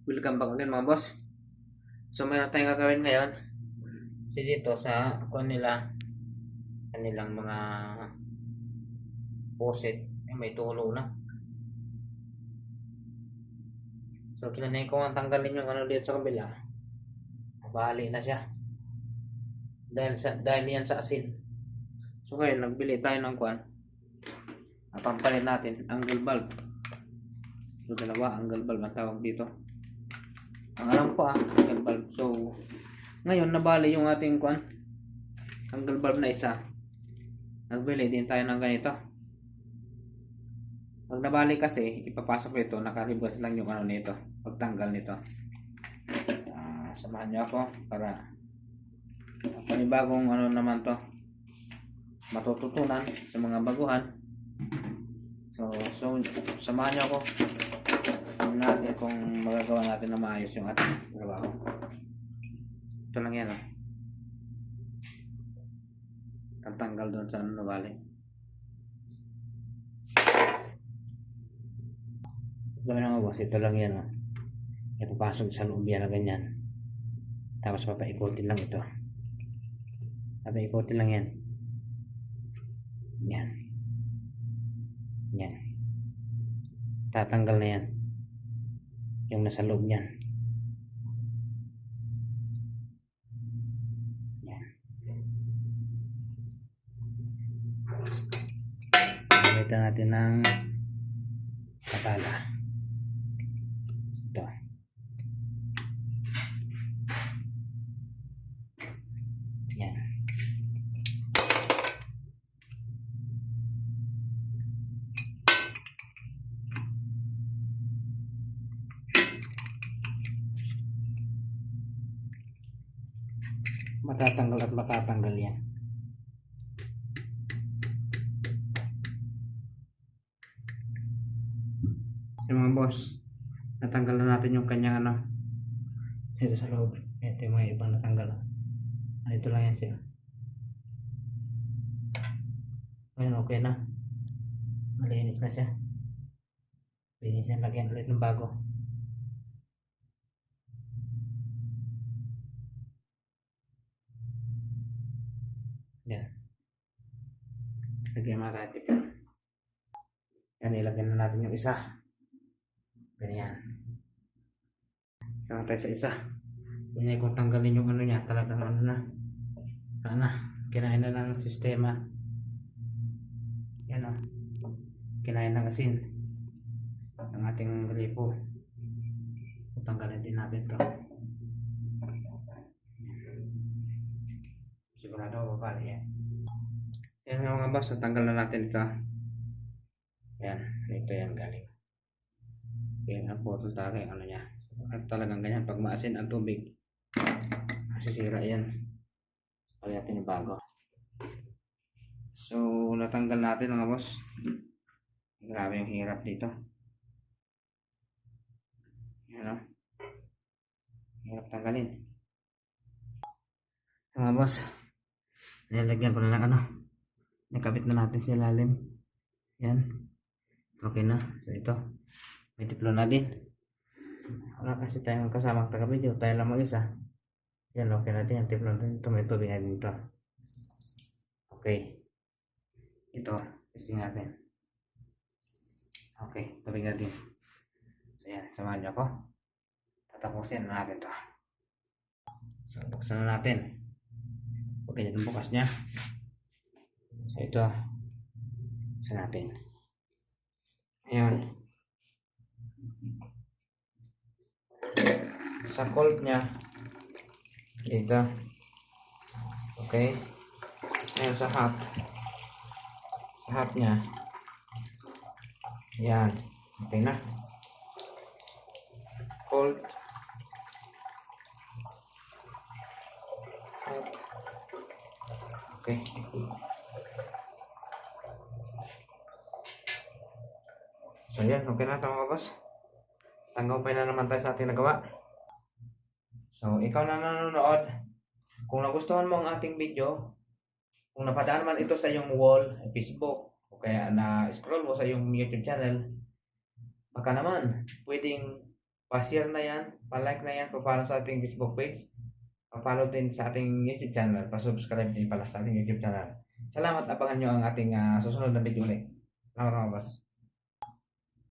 Welcome back again mga boss. So mayroon tayong gagawin ngayon. So dito sa kanilang mga faucet, may tulo na. So tinanay ko ang tanggalin yung dito sa kabila. Bali na siya. Dahil yan sa asin. So ngayon nagbili tayo ng at pampalit natin angle bulb. So dalawa angle bulb ang tawag dito. Ang alam ko angle bulb. So ngayon nabali yung ating angle bulb na isa. Nagbili din tayo ng ganito. Pag nabali kasi, ipapasok ko ito, nakaribas lang yung nito, pagtanggal nito. Samahan niyo ako para panibagong naman to matututunan sa mga baguhan. So samahan niyo ako natin kung magagawa natin na maayos yung ating trabaho. Ito lang yan tatanggal doon sa nabali. Gawin nga boss, ito lang yan ipapasok sa loob yan na ganyan, tapos papaikutin lang ito, papaikutin lang yan yan, tatanggal na yan yung nasa loob yan. Gamitan natin ng patala. Ito. Yan. Matatanggal at matatanggal yan. So mga boss, natanggal na natin yung kanyang ito sa loob. Ito yung mga ibang natanggal. Ito lang yan siya. Ayun, okay na. Malinis na siya. Linis na, lagyan ulit ng bago. Yan. Lagyan natin. Yan, ilagyan na natin yung isa. Ganyan. Saka tayo sa isa. Ganyan kung tanggalin yung niya, talagang na. Kinain na ng sistema. Yan kinain ng asin. Ang ating gripo. Tanggalin din natin to. Sigurado babali yan. Yan nga mga boss, natanggal na natin ito. Yan, ito yan galing. Yan ang photo talaga yung niya. At talagang ganyan, pag maasin ang tubig, masisira yan. Palihatin yung bago. So natanggal natin mga boss. Grabe yung hirap dito. Yan hirap tanggalin. So mga boss, nilagyan ko na lang nakabit na natin sa ilalim. Yan, okay na. So ito, may tiplo na din. Wala kasi tayong kasamang taga-video, tayo lang mag-isa. Yan, okay natin yung tiplo na din. Ito, may tubig na din ito. Okay, ito, testing natin. Okay, tubig na din. So yan, samahan nyo ako. Tatapusin na natin ito. So buksan na natin. Okay, itong bukas nya. So ito, buksan natin. Ayan. Sa cold nya ito, okay. Ayan sa hot nya, yan, okay na. Cold, hot, okay. So yan, okay na ito mga boss. Tanggapin na naman tayo sa ating nagawa. So, ikaw na nanonood, kung nagustuhan mo ang ating video, kung napadaan man ito sa iyong wall, Facebook, o kaya na-scroll mo sa iyong YouTube channel, baka naman, pwedeng Pa-share na yan, pa-like na yan, pa-follow sa ating Facebook page, pa-follow din sa ating YouTube channel, pa-subscribe din pala sa ating YouTube channel. Salamat, abangan nyo ang ating susunod na video ulit. Salamat mga boss.